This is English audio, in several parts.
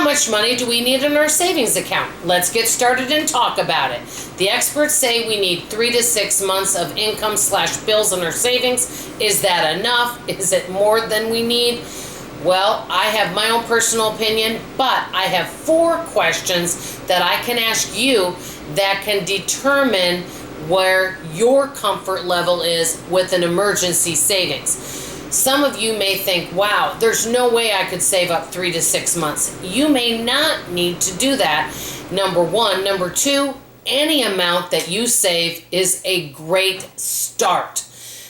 much money do we need in our savings account? Let's get started and talk about it. The experts say we need 3 to 6 months of income/bills in our savings. Is that enough? Is it more than we need? Well, I have my own personal opinion, but I have 4 questions that I can ask you that can determine where your comfort level is with an emergency savings. Some of you may think, wow, there's no way I could save up 3 to 6 months. You may not need to do that, number 1. Number 2, any amount that you save is a great start.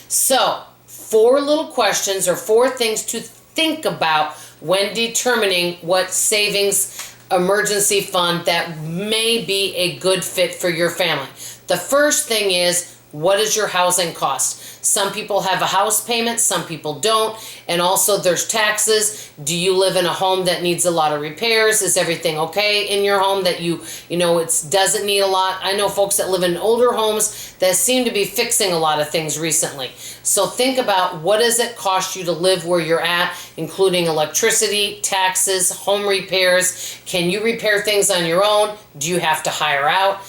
So, 4 little questions or 4 things to think about when determining what savings emergency fund that may be a good fit for your family. The first thing is, what is your housing cost? Some people have a house payment, some people don't, and also there's taxes. Do you live in a home that needs a lot of repairs? Is everything okay in your home that you know it doesn't need a lot? I know folks that live in older homes that seem to be fixing a lot of things recently. So think about, what does it cost you to live where you're at, including electricity, taxes, home repairs. Can you repair things on your own? Do you have to hire out?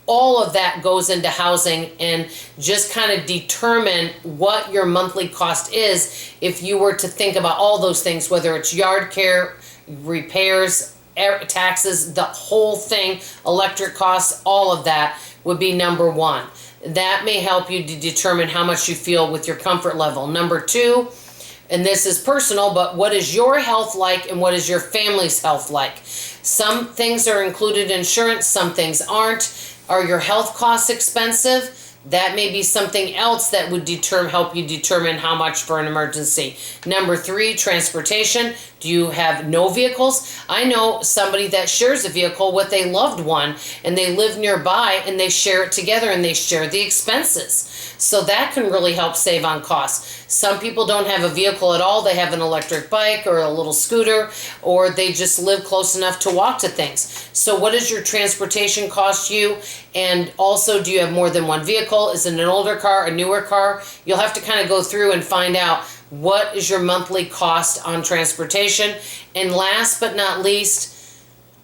All of that goes into housing, and just kind of determine what your monthly cost is if you were to think about all those things, whether it's yard care, repairs, taxes, the whole thing, electric costs, all of that would be number 1. That may help you to determine how much you feel with your comfort level. Number 2, and this is personal, but what is your health like and what is your family's health like? Some things are included in insurance, some things aren't. Are your health costs expensive? That may be something else that would help you determine how much for an emergency. Number 3, transportation. Do you have no vehicles? I know somebody that shares a vehicle with a loved one, and they live nearby, and they share it together, and they share the expenses. So that can really help save on costs. Some people don't have a vehicle at all. They have an electric bike or a little scooter, or they just live close enough to walk to things. So what does your transportation cost you? And also, do you have more than one vehicle? Is it an older car, a newer car? You'll have to kind of go through and find out what is your monthly cost on transportation. And last but not least,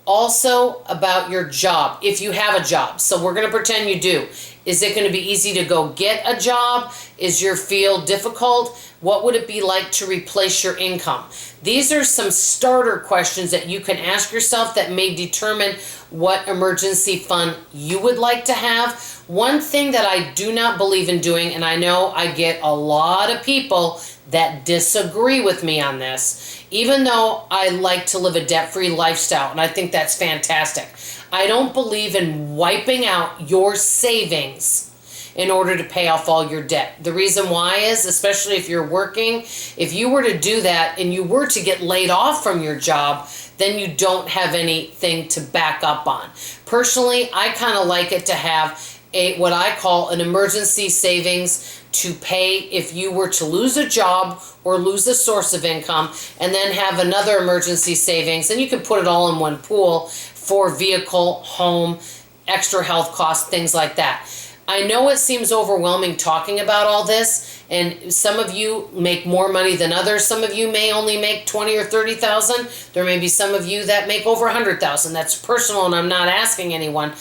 also about your job, if you have a job. So we're going to pretend you do. Is it going to be easy to go get a job? Is your field difficult? What would it be like to replace your income? These are some starter questions that you can ask yourself that may determine what emergency fund you would like to have. One thing that I do not believe in doing, and I know I get a lot of people that disagree with me on this, even though I like to live a debt-free lifestyle, and I think that's fantastic. I don't believe in wiping out your savings in order to pay off all your debt. The reason why is, especially if you're working, if you were to do that and you were to get laid off from your job, then you don't have anything to back up on. Personally, I kind of like it to have what I call an emergency savings to pay if you were to lose a job or lose a source of income, and then have another emergency savings, and you can put it all in one pool for vehicle, home, extra health costs, things like that. I know it seems overwhelming talking about all this, and some of you make more money than others. Some of you may only make 20 or 30,000. There may be some of you that make over 100,000. That's personal, and I'm not asking anyone.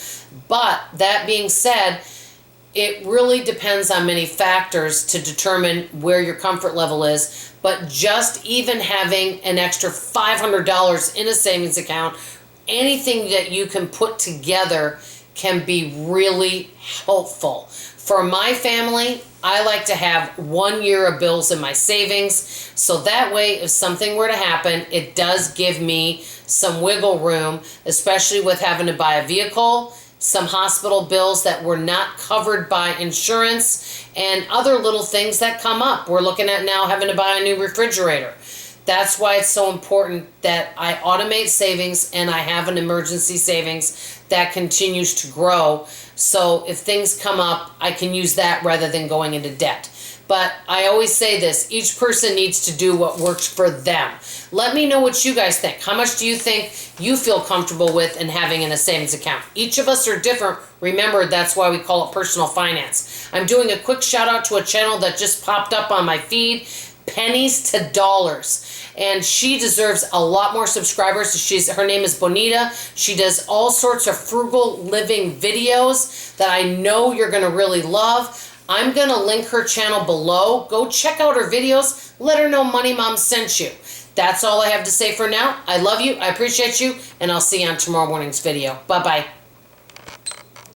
But that being said, it really depends on many factors to determine where your comfort level is. But just even having an extra $500 in a savings account, anything that you can put together can be really helpful. For my family, I like to have 1 year of bills in my savings, so that way if something were to happen, it does give me some wiggle room, especially with having to buy a vehicle, some hospital bills that were not covered by insurance, and other little things that come up. We're looking at now having to buy a new refrigerator. That's why it's so important that I automate savings and I have an emergency savings that continues to grow. So if things come up, I can use that rather than going into debt. But I always say this, each person needs to do what works for them. Let me know what you guys think. How much do you think you feel comfortable with in having in a savings account? Each of us are different. Remember, that's why we call it personal finance. I'm doing a quick shout out to a channel that just popped up on my feed. pennies to dollars. And she deserves a lot more subscribers. Her name is Bonita. She does all sorts of frugal living videos that I know you're going to really love. I'm going to link her channel below. Go check out her videos. Let her know Money Mom sent you. That's all I have to say for now. I love you. I appreciate you. And I'll see you on tomorrow morning's video. Bye-bye.